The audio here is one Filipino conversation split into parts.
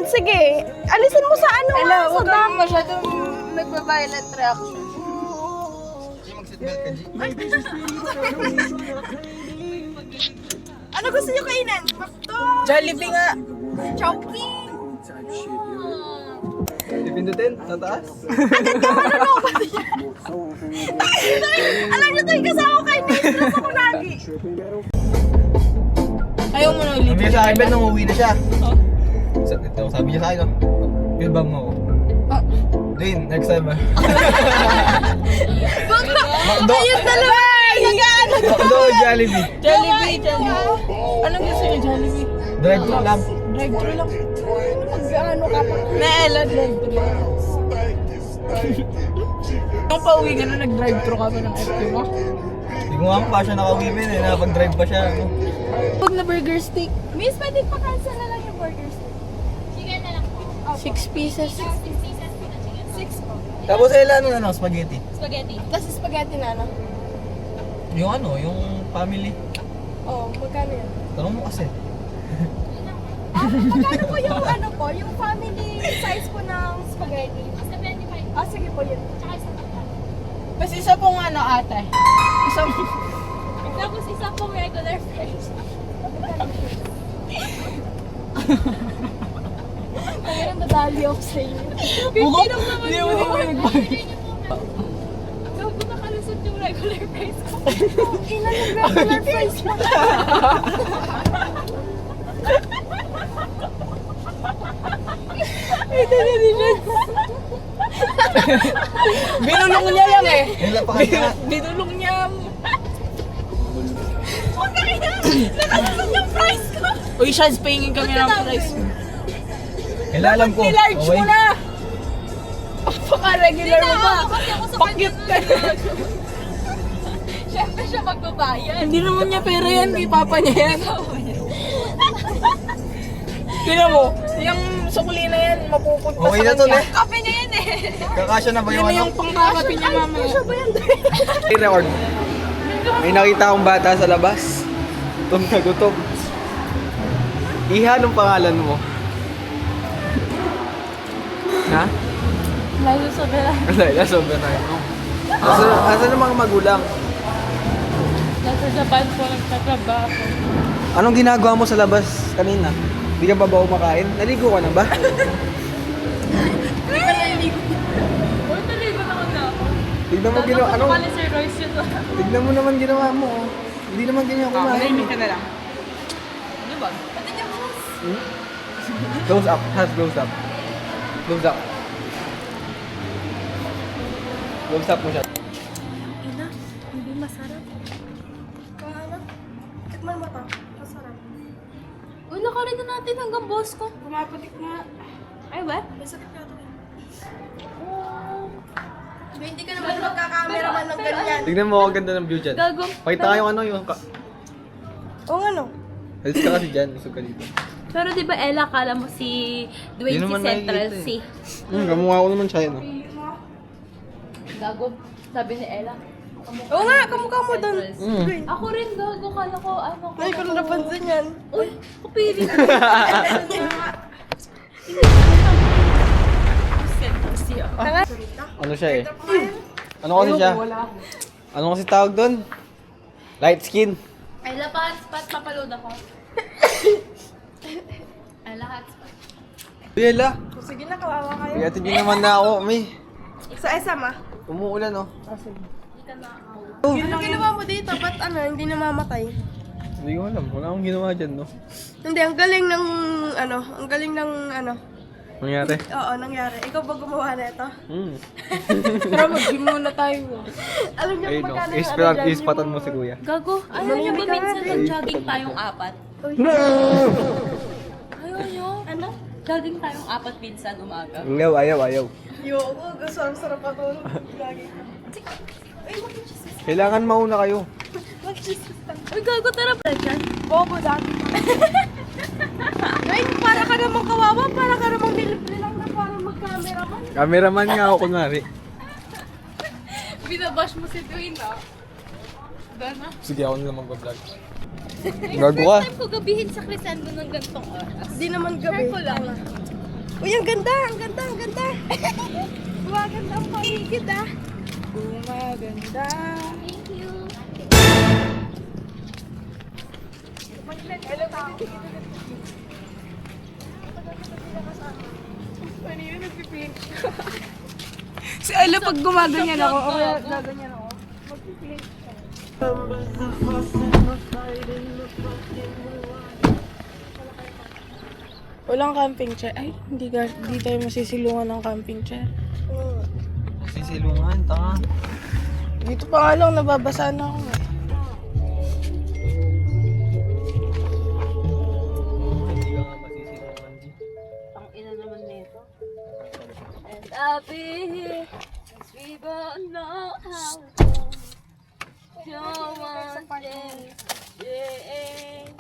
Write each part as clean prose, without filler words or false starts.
yan. Sige. Alisin mo sa ano Ala, sa huwag dam. kang masyadong nagpa-violent reaction. Ano gusto nyo kainin? Makto. Jollibee nga. Chowking. Pipindutin sa taas. Alam nyo to yung kasama ko kayo. Naistress ako lagi. Ayaw mo na ulit. Sabi niya sa akin, Ben, nung uwi na siya. Ito, sabi niya sa akin, oh. Pilbang mo ako. Dwayne, next time ah. Ayun talaga. Nag-ano. Makdo, Jollibee. Jollibee. Anong gusto niyo, Jollibee? Drive-thru lang. Drive-thru lang. Mag-ano ka pa. Naela, drive-thru. Nung pauwi ka na, nag-drive-thru ka pa ng FT mo? Hindi ko nga pa siya nakauwi, Ben, eh. Nakapag-drive pa siya. Ano? Huwag na burger steak. Miss, pwede pa cancel na lang yung burger steak. Chicken na lang po. 6 pieces. 6 pieces po na chicken. 6 po. Tapos, ano, spaghetti. Spaghetti. Tapos spaghetti na ano? Yung ano, yung family. Oh, magkano yan? Tanong mo kasi. Magkano po yung ano po, yung family size po ng spaghetti? Basta 25. Ah, sige po yun. Tsaka isang tatlo. Tapos isa pong ano ate. Isang... Tapos isa pong regular fries. Kaya nadali ako sa inyo. Bukop? Hindi mo nagbayad. Gago nakalusot yung regular fries ko. Ina yung regular price mo. Binulong niya lang eh. Nilapakan ka nga. Binulong niya. Huwag ka kaya! Nakalusot yung price ko! Uy, Shaz, pahingin kami ng price. Kailalam ko. Nilarge Okay. mo na. Paka-regular mo pa. Kasi ako sa Pakyut ka na. Siyempre siya magbabayad. Hindi naman niya pera yan. Kay papa niya yan. Tingnan mo. Yung sukli na yan, mapupunta Okay sa na to, kanya. ne? Kape niya yan eh. Kakasya na ba Yun yung na ano? yung pangkakapi niya mamaya. I-record. May nakita akong bata sa labas. Gutom na gutom. Iha, anong pangalan mo? Ha? Lalo sa bela. Laila, sobrang na yun. Asa ng mga magulang? Nasa Japan po nagtatrabaho. Anong ginagawa mo sa labas kanina? Hindi ka pa ba kumakain? Naligo ka na ba? Uy, naligo na ako na ako. Tignan mo ginawa, ano? Pali Sir Royce yun. Tignan mo naman ginawa mo. Oh. Hindi naman ganyan kumain. ka na lang. Ano ba? Pati niya mo. Close up, has close up. Close up. Close up mo siya. Ina, hindi masarap. Ano? Tikman mo to. Masarap. Uy, lakarin na natin hanggang boss ko. Pumapatik nga. Ay ba? Masarap ka to. Hindi ka naman magkakameraman ng ganyan. Tignan mo, ang ganda ng view dyan. Gago. Pakita nga yung ano, yung... Oo ano? Alis ka kasi dyan, isog ka dito. Pero di ba Ella, kala mo si Dwayne Di si naman Central nakikita C? Kamukha ko naman siya yun. Gago. Sabi ni Ella. Oo nga, kamukha mo doon. Mm. Ako rin gago. Kala ko ano ko. Ay, ko na napansin yan. Uy, kapili. Central C ako. Ano siya eh? Ano kasi siya? Ano kasi tawag doon? Light skin. Ella, hotspot. Papaload ako. Ella, hotspot. Bella, Sige na, kawawa kayo. iatid niyo naman na ako, may. Sa SM ah. Umuulan oh. Hindi ka na ako. Ano ginawa mo dito? Ba't ano, hindi namamatay? Hindi ko alam, wala akong ginawa dyan no. Hindi, ang galing ng ano, ang galing ng ano. Nangyari? Oo, nangyari. Ikaw ba gumawa na ito? Hmm. Pero mag-gym muna tayo. Alam niyo Ayun kung no, magkano yung ispatan, dyan, ispatan yung- mo si kuya. Gago. Ayaw niyo ba minsan mag-jogging tayong apat? Ayaw niyo. Ano? Jogging tayong apat minsan umaga. Ayaw. Yo, gusto ang sarap ako. Lagi. Ay, mag-chismis. Kailangan mauna kayo. Mag-chismis ka. Uy, gago, tara ba dyan? Bobo dati. Ay, para ka namang kawawa, para ka namang nilibre lang na parang mag-cameraman. Cameraman nga ako kunwari. Binabash mo si Dwayne, ah. Dana. Sige, ako na mag-vlog. Gago ka. Time ko gabihin sa Crescendo ng gantong oras. Di naman gabi. Share ko lang. Uy, ang ganda, ang ganda, ang ganda. Gumaganda ang paligid ah. Gumaganda. Thank you. Kanina nagpipin. Si Ella pag gumaganyan ako, o kaya gaganyan ako. Walang camping chair. Ay, hindi tayo masisilungan ng camping chair. Sisilungan, tanga. Dito pa nga lang, nababasa na ako eh. Hindi ka nga masisilungan, G. Ang ina naman nito. And I'll be here, 'cause we both know how to do one thing. Yeah.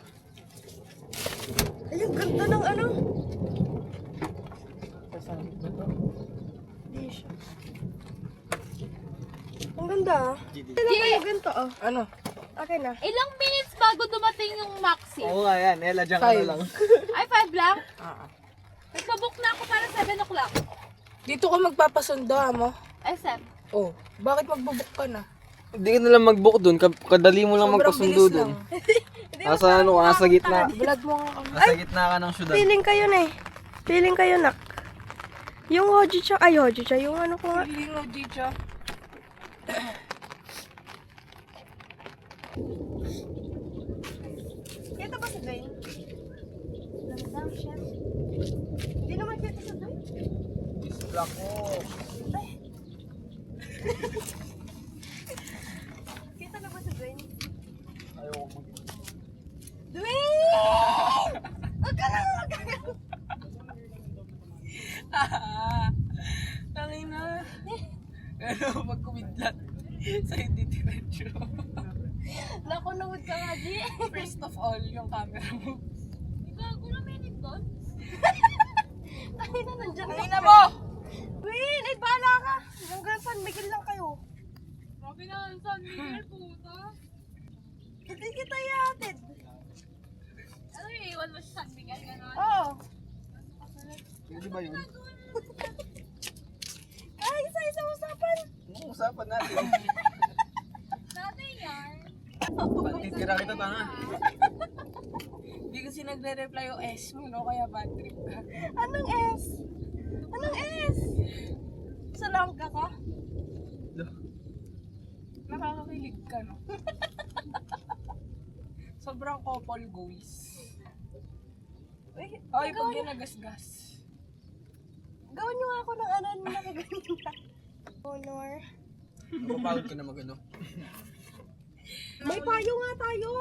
Ay, ang ganda ng ano. Sasangit ba to? Hindi siya. Ang ganda ah. GD. Kailan kayo ganito oh? Ano? Okay na. Ilang minutes bago dumating yung maxi? Oo nga yan, Ella, dyan ka na Five. lang. Ay, 5 lang? Ah. Nagpabook na ako para 7 o'clock. Dito ka magpapasundo, mo? SM. Oh, bakit magbubuk ka na? Hindi ka na lang mag-book dun, kadali mo lang Sobrang magpasundo bilis dun. lang. Nasa ano, nasa gitna. Vlog mo nga kami. Nasa gitna ka ng syudad. Feeling kayo na eh. Feeling kayo nak. Yung Hojicha, ay Hojicha, yung ano ko nga. Feeling mo, Jicha. Kita ba si Dwayne? Ganda siya. Hindi naman kita si Dwayne. Isla ko. Kita na ba si Dwayne? Ayaw ko Dwayne! Huwag ka lang, huwag ka lang. Tangin na. Ano, magkumidlat. Sa hindi diretso. Nakunood ka nga, G. First of all, yung camera mo. Gago na minute doon. Tayo na nandiyan. Tangin na mo! Dwayne, ay bahala ka. Hanggang San Miguel lang kayo. Grabe na, San Miguel, puta. Hindi kita yatid. Ano yung iwan mo sa San Miguel? Ganon? Oo. Pwede ba yun? Ay, isa-isa usapan. Anong usapan natin? Dati yan. Titira kita, tanga. Hindi kasi nagre-reply yung S mo, no? Kaya bad trip ka. Anong S? Anong S? Sa langka ka? Nakakakilig ka, no? Sobrang couple goals. Uy, Ay, pag ginagasgas. gawin nyo nga ako ng ano na nakaganyan na. Honor. Mapapagod ka na mag-ano. May payo nga tayo.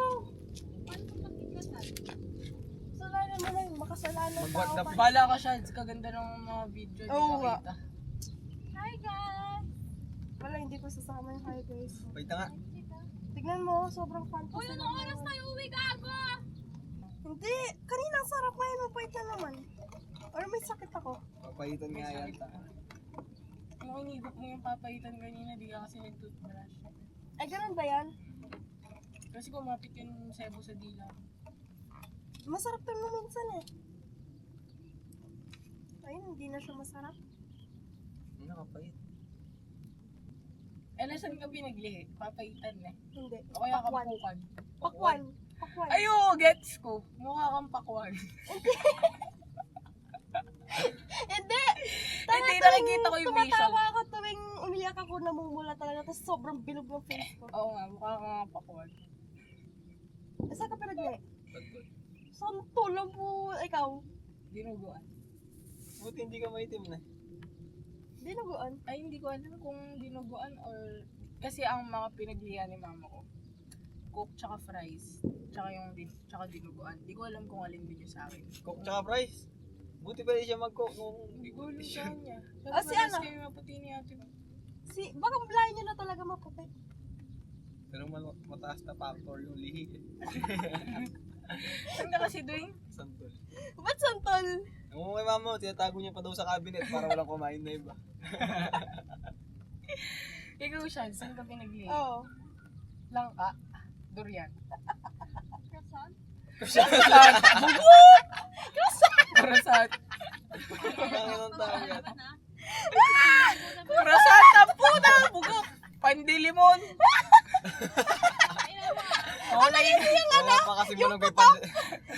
Kasalanan mo lang, makasalanan Mag-what tao the pa. Bala ka siya, kaganda ng mga video. Di Oo nga. nakita. Hi, guys. Wala, hindi ko sasama yung hi guys. Wait, tanga. Tignan mo, sobrang fantasy. Uy, anong oras tayo uwi, gago? Hindi, kanina ang sarap ngayon, mapait na naman. Or may sakit ako. Papayitan nga yan, tanga. Yung inigop mo yung papaitan kanina, di ka kasi nag-toothbrush. Ay, ganun ba yan? Kasi kumapit yung sebo sa dila. Masarap to nung minsan eh. Ayun, hindi na siya masarap. Nakapayit. Eh, nasan ka pinaglihi? Papaitan eh. Hindi. O kaya Pakwan. kampukan. Pakwan. Pakwan. Ayo, gets ko. Mukha kang pakwan. Hindi! Hindi, nakikita ko yung facial. Tumatawa ako tuwing umiyak ako, namumula talaga. Tapos sobrang bilog ng face ko. Oo nga, mukha kang pakwan. Saan ka pinagli? Saan tulong po ikaw? Dinuguan. Buti hindi ka maitim na. Dinuguan. Ay, hindi ko alam kung dinuguan or... Kasi ang mga pinaglihan ni mama ko, coke tsaka fries, tsaka dinuguan. Hindi ko alam kung alin din yung sa akin. Coke tsaka fries. Buti pa rin siya mag-coke nung... Hindi ko alam sa kanya. Ah, si ano? Kayo maputi ni ate mo. Baka mablayan nyo na talaga maputi. Pero mataas na factor yung lihi. Saan ka kasi doing? Santol. Ba't santol? Ang kay mama, tinatago niya pa daw sa cabinet para walang kumain na iba. Ikaw siya, saan ka pinaglihi? Oo. Langka, durian. Croissant? Karasat! Karasat! Ang tao yan. Rasata po na! Bugok! Pandilimon! Oo, na yun. Wala pa kasi malunggay pa.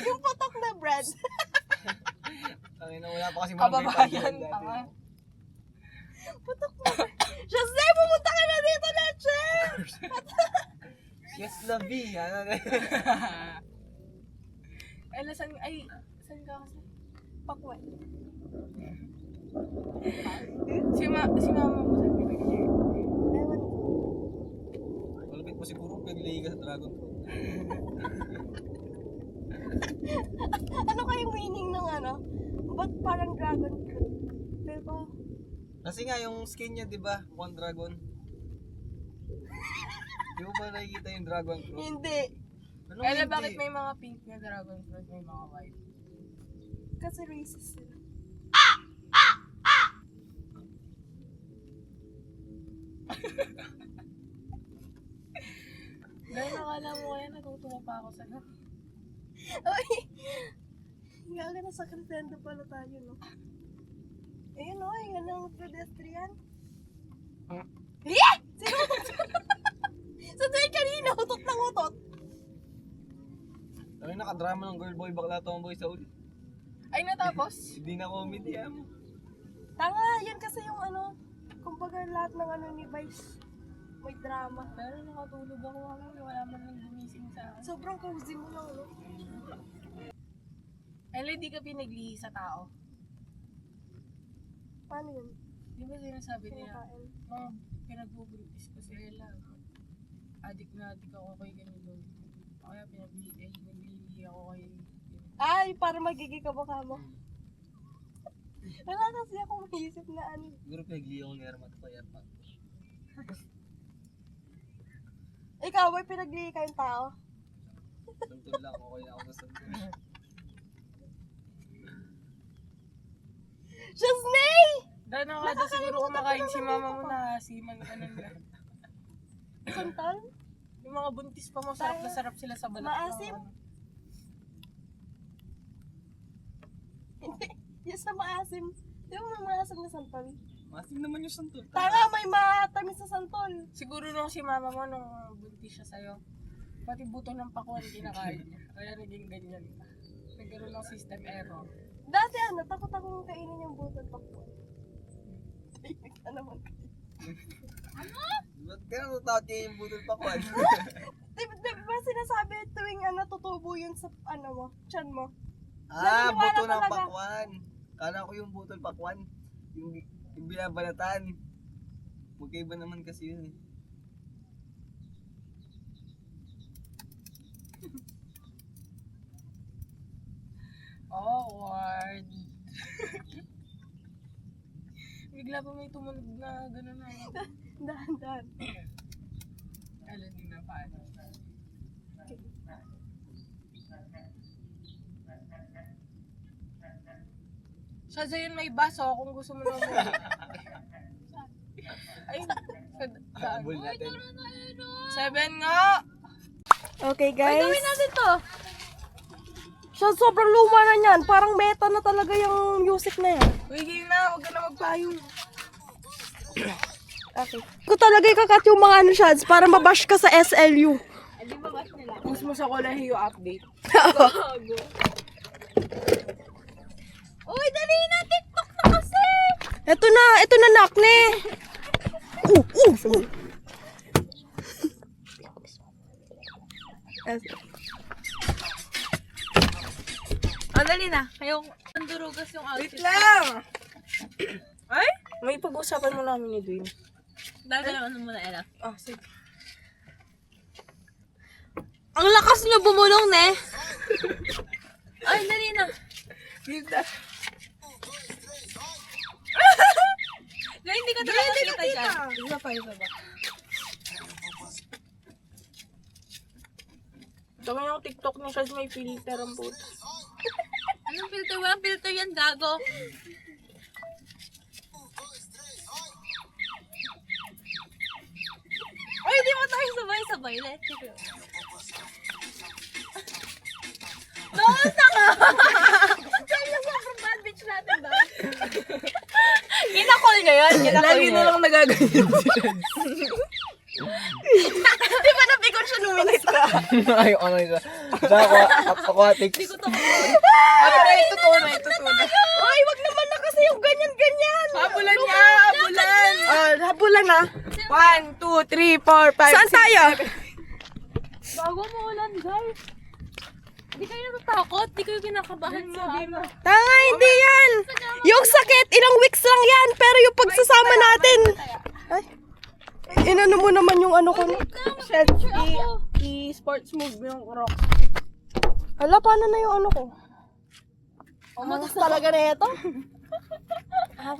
Yung putok na bread. Wala pa kasi malunggay pa. Kababayan, tanga. Putok na bread. Jose, pumunta ka na dito, Leche! Yes, Labi. Ano na Ay, saan ka kasi? Pakwan. Si mama mo saan pinag-iyak? Ewan ko. Malapit mo siguro nagliga sa Dragon Fruit. Ano kayong meaning ng ano? Ba't parang dragon fruit? Pero Kasi nga yung skin niya, di ba? Mukhang dragon. Di mo ba nakikita yung dragon fruit? hindi. Anong Kaya hindi? bakit may mga pink na dragon fruit, may mga white? Kasi racist sila. Dahil nakala mo kaya natutuwa pa ako sa'yo. Ay! Gaga na sa Crescendo pala tayo, no? Ayun, no? Yung anong pedestrian. Yeah! Sino? Sa tuwing kanina, utot ng utot. Ano yung nakadrama ng girl boy, bakla tomboy sa uli? Ay, natapos? Hindi na comedy, mo. Tanga, yun kasi yung ano, kumbaga lahat ng ano ni Vice, may drama. Pero nakatulog ako ako, wala man lang gumising sa akin. Sobrang cozy mo lang, no? Ay, hindi ka pinaglihi sa tao. Paano yun? Di ba sinasabi nila, Kinakain. mga pinagbubuntis ko si Ella. Adik na adik ako kay ganito. Kaya naglilihi ako kay... Ay, para magiging kamukha mo. Wala kasi akong maisip na ano. Siguro pinagliya ko ni Ermat pa yan. Ikaw, may pinaglihi kayong tao? Santol lang, okay na ako sa santol. Shasnay! Dahil nakakada siguro kumakain si mama mo na siman ka nun na. Santal? Yung mga buntis pa mo, sarap na sarap sila sa balat. Maasim? Hindi. Yung sa maasim. Di ba may maasim na santol? Masim naman yung santol. Tanga, may matamis sa santol. Siguro nung si mama mo, nung buntis siya sa'yo, pati buto ng pakwan kinakain niya. Kaya naging ganyan. Nagkaroon ng system error. Dati ano, takot akong kainin yung butod pakwan. Tingnan ka naman kayo. Ba't kaya natatakot kayo yung budol pa kwan? Di ba sinasabi tuwing ano, tutubo yun sa ano mo, tiyan mo? Ah, Naniniwala buto ng talaga. pakwan. Kala ko yung butol pakwan. Yung binabalatan. Magkaiba naman kasi yun eh. Awkward. Bigla pa may tumunog na gano'n na. Dahan-dahan. Alam din na paano. Siya yun may baso kung gusto mo naman. Ay, Habol natin. 7 nga! Okay guys. Gawin natin to. Siya sobrang luma na niyan. Parang meta na talaga yung music na yan. Uy, game na, huwag ka na magpayong. Okay. Ko talaga ikakat yung mga ano shots para mabash ka sa SLU. Hindi ba bash nila? Gusto mo sa kolehiyo update. Uy, dali na! TikTok na kasi! Ito na nakne. Oh, dali na. Kayong nandurugas yung Wait outfit. lang! Ay? May pag-usapan mo namin ni Dwayne. Dagalaman mo muna, Ella. Ah, sige. Ang lakas niyo bumulong, ne? Ay, dali na. Give that. Dali, hindi ka talaga kita dyan. Isa pa. Ito yung TikTok ni Shaz, may filter ang puto. Anong filter? Walang filter yan, gago. Ay, di mo tayo sabay-sabay. Let's go. Doon na nga! Kaya sobrang bad bitch natin ba? niya yan? Lagi na lang nagaganyan sila. Di ba napikon siya nung minute ka? Ay, ano yun? Sa aquatics. Ito totoo na. Ay, wag naman na kasi yung ganyan-ganyan. Habulan niya, habulan. Habulan na. 1, 2, 3, 4, 5, Saan tayo? Bago mo ulan, guys. Hindi kayo natatakot? Hindi kayo kinakabahan sa ano? Tanga, hindi yan. Yung sakit, ilang weeks lang yan. Pero yung pagsasama natin. Ay, inano mo naman yung ano ko. I-sports move yung rock. Hala, paano na yung ano ko? Umatas Talaga na ito?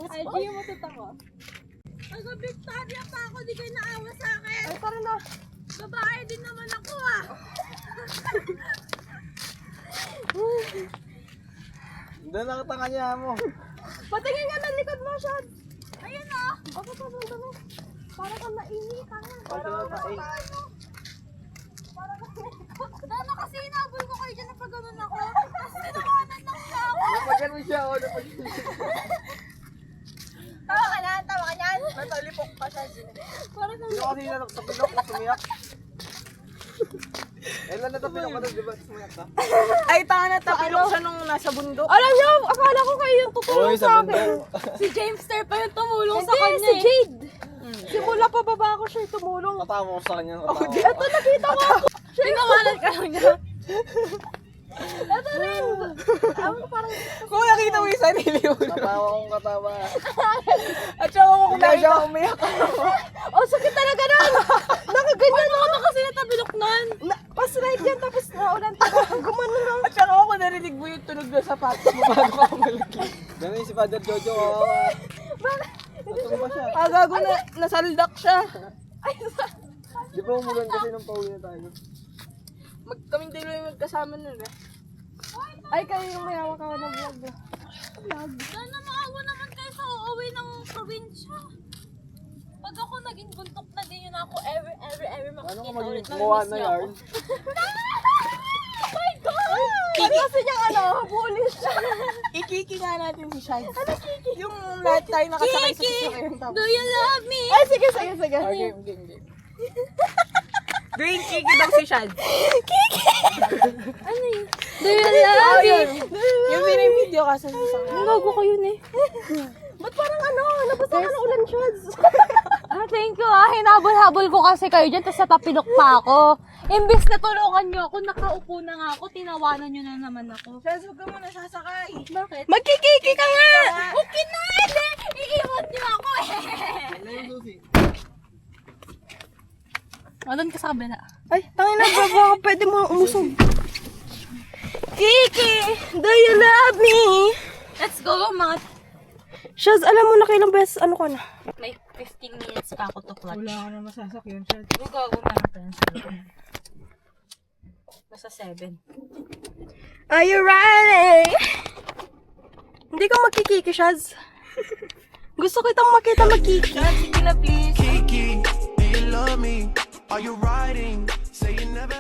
Ay, di mo matatakot. Nag-Victoria pa ako, di kayo naawa sa akin. Ay, tara na. Babae din naman ako ah. Doon nakatanga niya mo. Patingin nga ng likod mo, Shad. Ayun ah. Bakit ka nang gano'n? Para kang naiinit ka nga. Dano kasi inabol ko kayo dyan na pag ganun ako. Tapos tinawanan lang siya ako. Napagano siya, o napagano siya. Tawa ka yan. Natalipok pa siya. Parang kang Sino kasi natapilok na sumiyak? Ilan natapilok ka doon, di ba? Sumiyak ka? Ay, tanga na tapilok siya nung nasa bundok. Alam niyo, akala ko kayo yung tutulong Oy, sa sa akin. bundok. si Jamester pa yung tumulong Hindi, sa kanya si eh. Jade. Simula pa baba ako siya tumulong. Katama ko sa kanya. Katama. Ito, nakita ko. Tinawanan ka lang niya. Ito rin. Parang Kung nakita mo yung sarili mo. Katawa kong katawa. At saka kung Hindi nakita siya mo. umiyak. oh, sakit talaga nun. Nakaganyan Ano ka ba kasi natabilok nun? Pa-slide yan, tapos naulan pa. Gumano lang. At saka ako narinig mo yung tunog ng sapatos mo bago ka malaki. Ganun si Father Jojo. kawawa. Natumba siya. Gago na, nasaldak siya. Di ba umulan kasi nung pauwi na tayo? Kaming dalawa yung magkasama nun eh. Ay, kayo yung may hawak ako ng vlog. Sana maawa naman kayo sa uuwi ng probinsya. Pag ako naging buntok na din yun ako, every Ano makikita ka maging ulit. kumuha Namimiss na niyo yarn? ako. Oh my God! Ano kasi niyang ano, bullish siya. Ikiki nga natin si Shad. Ano kiki? Yung lahat tayo nakasakay sa Kiki! sasakyan tapos. Do you love me? Ay, sige. Okay, game. Green kiki daw si Shad. Ano yun? Do you love me? Yung video kasi sa sasakyan. Ang gago ko yun eh. Ba't parang ano, nabasa ka ng ulan, Shads? Ah, thank you ah. Hinabol-habol ko kasi kayo dyan, tapos natapilok pa ako. Imbes na tulungan nyo ako, nakaupo na nga ako, tinawanan nyo na naman ako. Shad, huwag ka muna sasakay. Bakit? Magkikiki ka nga! Okay na! Hindi! Iiwan nyo ako eh! Ano yung susi? Doon ka sa kabila. Ay, tangin na, baka pwede mo umusog. Kiki, do you love me? Let's go, mga... Shaz, alam mo na kailang beses, ano ka na? May 15 minutes pa ako to clutch. Wala ka na masasakyan, Shad. Yung gago na natin. Nasa 7. Are you ready? Hindi ka magkikiki, Shaz. Gusto kitang makita magkiki. Shad, sige na please. Kiki, do you love me? Are you riding? Say you never